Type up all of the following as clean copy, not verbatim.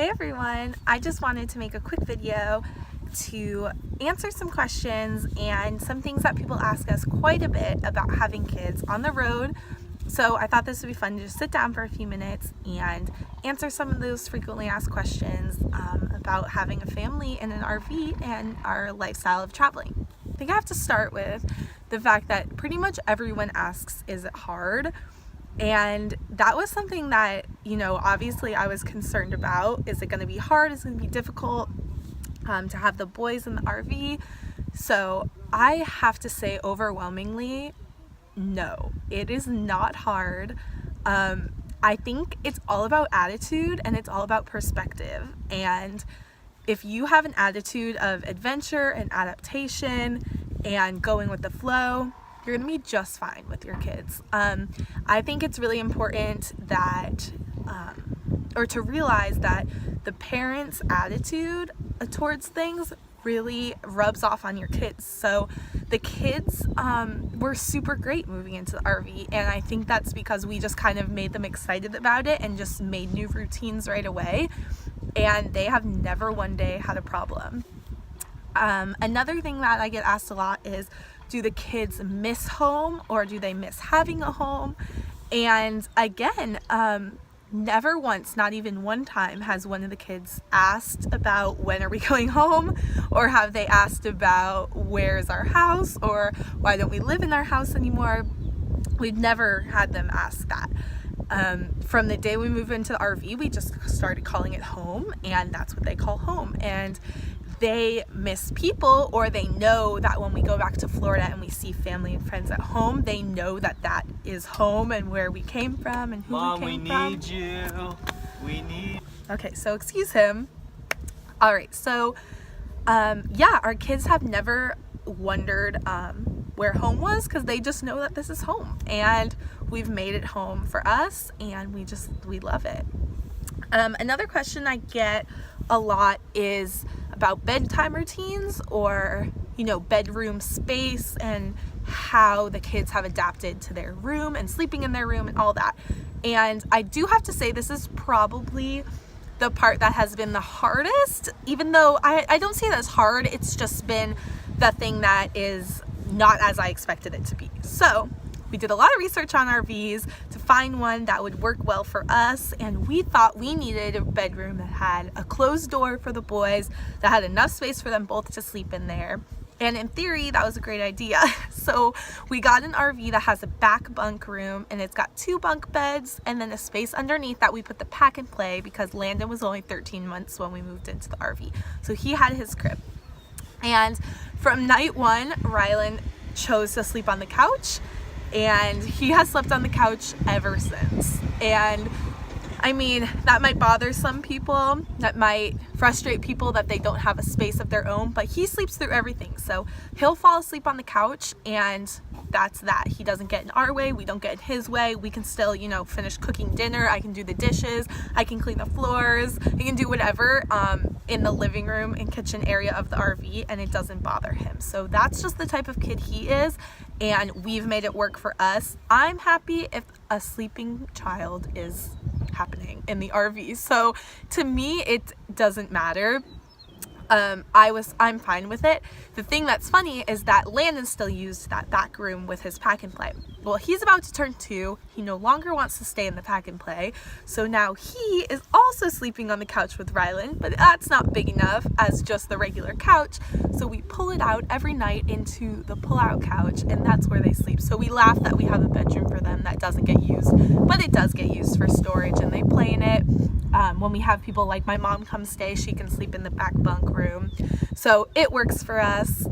Hey everyone, I just wanted to make a quick video to answer some questions and some things that people ask us quite a bit about having kids on the road. So I thought this would be fun to just sit down for a few minutes and answer some of those frequently asked questions about having a family in an RV and our lifestyle of traveling. I think I have to start with the fact that pretty much everyone asks, is it hard? And that was something that, obviously I was concerned about. Is it going to be hard? Is it going to be difficult to have the boys in the RV? So I have to say overwhelmingly, no, it is not hard. I think it's all about attitude and it's all about perspective. And if you have an attitude of adventure and adaptation and going with the flow, you're gonna be just fine with your kids. I think it's really important that, or to realize that the parent's attitude towards things really rubs off on your kids. So the kids were super great moving into the RV, and I think that's because we just kind of made them excited about it and just made new routines right away, and they have never one day had a problem. Another thing that I get asked a lot is, do the kids miss home or do they miss having a home? And again, never once, not even one time, has one of the kids asked about when are we going home, or have they asked about where's our house, or why don't we live in our house anymore. We've never had them ask that. From the day we moved into the RV, we just started calling it home, and that's what they call home. And they miss people, or they know that when we go back to Florida and we see family and friends at home, they know that that is home and where we came from and who Mom, we came we from. need you. We need. Okay, so excuse him. All right, so yeah, our kids have never wondered where home was, because they just know that this is home, and we've made it home for us, and we love it. Another question I get a lot is about bedtime routines, or bedroom space, and how the kids have adapted to their room and sleeping in their room and all that. And I do have to say, this is probably the part that has been the hardest, even though I don't see it as hard. It's just been the thing that is not as I expected it to be. So we did a lot of research on RVs to find one that would work well for us, and we thought we needed a bedroom that had a closed door for the boys, that had enough space for them both to sleep in there. And in theory, that was a great idea. So we got an RV that has a back bunk room, and it's got 2 bunk beds and then a space underneath that we put the pack and play, because Landon was only 13 months when we moved into the RV. So he had his crib. And from night one, Rylan chose to sleep on the couch, and he has slept on the couch ever since. And I mean, that might bother some people, that might frustrate people that they don't have a space of their own, but he sleeps through everything. So he'll fall asleep on the couch, and that's that. He doesn't get in our way, we don't get in his way. We can still, finish cooking dinner. I can do the dishes, I can clean the floors, I can do whatever in the living room and kitchen area of the RV, and it doesn't bother him. So that's just the type of kid he is, and we've made it work for us. I'm happy if a sleeping child is happening in the RV. So to me, it doesn't matter. I'm fine with it. The thing that's funny is that Landon still used that back room with his pack and play. Well, he's about to turn 2. He no longer wants to stay in the pack and play. So now he is also sleeping on the couch with Rylan, but that's not big enough as just the regular couch. So we pull it out every night into the pull-out couch, and that's where they sleep. So we laugh that we have a bedroom for them that doesn't get used, but it does get used for storage, and they play in it. When we have people like my mom come stay, she can sleep in the back bunk room. So it works for us,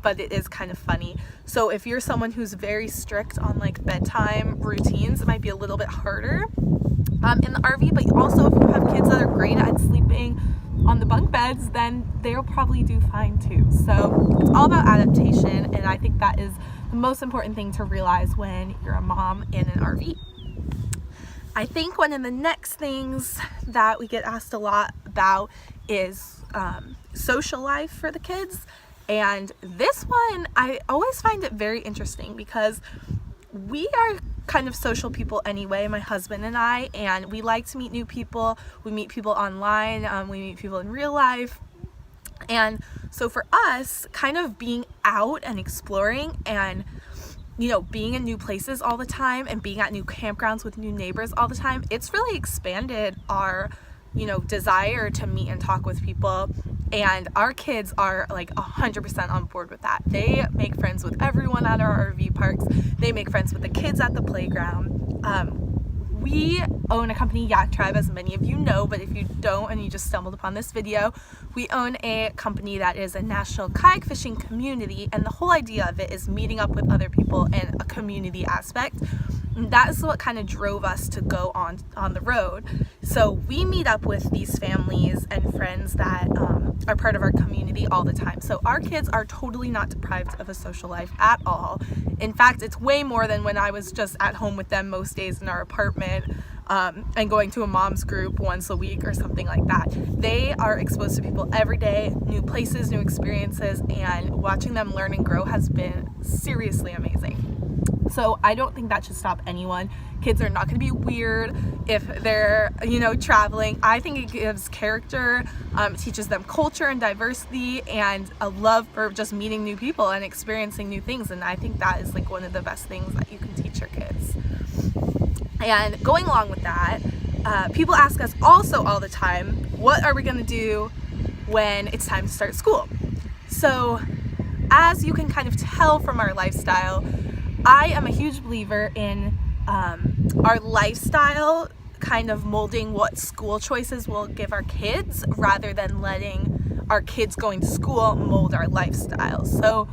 but it is kind of funny. So if you're someone who's very strict on bedtime routines, it might be a little bit harder in the RV. But also, if you have kids that are great at sleeping on the bunk beds, then they'll probably do fine too. So it's all about adaptation, and I think that is the most important thing to realize when you're a mom in an RV. I think one of the next things that we get asked a lot about is social life for the kids. And this one, I always find it very interesting, because we are kind of social people anyway, my husband and I, and we like to meet new people. We meet people online, we meet people in real life. And so for us, kind of being out and exploring and, you know, being in new places all the time and being at new campgrounds with new neighbors all the time, it's really expanded our, you know, desire to meet and talk with people. And our kids are like 100% on board with that. They make friends with everyone at our RV parks. They make friends with the kids at the playground. We own a company, Yak Tribe, as many of you know, but if you don't and you just stumbled upon this video, we own a company that is a national kayak fishing community, and the whole idea of it is meeting up with other people in a community aspect. And that is what kind of drove us to go on the road. So we meet up with these families and friends that are part of our community all the time. So our kids are totally not deprived of a social life at all. In fact, it's way more than when I was just at home with them most days in our apartment and going to a mom's group once a week or something like that. They are exposed to people every day, new places, new experiences, and watching them learn and grow has been seriously amazing. So I don't think that should stop anyone. Kids are not going to be weird if they're, you know, traveling. I think it gives character, teaches them culture and diversity and a love for just meeting new people and experiencing new things. And I think that is like one of the best things that you can teach your kids. And going along with that, people ask us also all the time, what are we going to do when it's time to start school? So as you can kind of tell from our lifestyle, I am a huge believer in our lifestyle kind of molding what school choices we'll give our kids rather than letting our kids going to school mold our lifestyle. So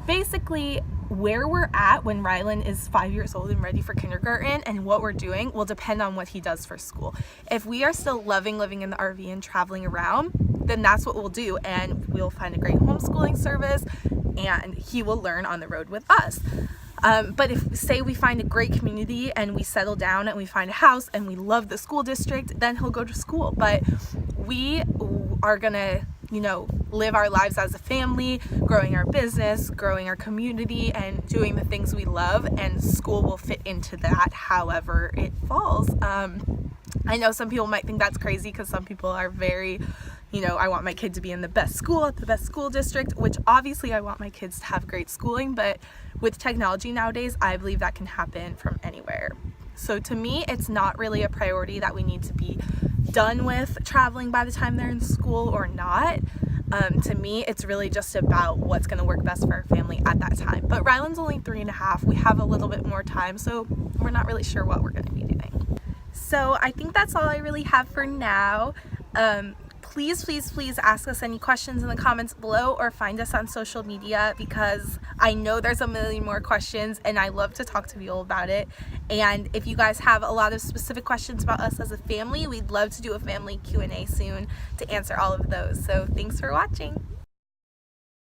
basically, where we're at when Rylan is 5 years old and ready for kindergarten and what we're doing will depend on what he does for school. If we are still loving living in the RV and traveling around, then that's what we'll do, and we'll find a great homeschooling service and he will learn on the road with us. But if, say, we find a great community and we settle down and we find a house and we love the school district, then he'll go to school. But we are gonna, you know, live our lives as a family, growing our business, growing our community, and doing the things we love, and school will fit into that however it falls. I know some people might think that's crazy because some people are very, you know, I want my kid to be in the best school at the best school district, which obviously I want my kids to have great schooling, but with technology nowadays, I believe that can happen from anywhere. So to me, it's not really a priority that we need to be done with traveling by the time they're in school or not. To me, it's really just about what's going to work best for our family at that time. But Rylan's only 3.5. We have a little bit more time, so we're not really sure what we're going to be doing. So I think that's all I really have for now. Please ask us any questions in the comments below or find us on social media, because I know there's a million more questions and I love to talk to people about it. And if you guys have a lot of specific questions about us as a family, we'd love to do a family Q&A soon to answer all of those. So thanks for watching.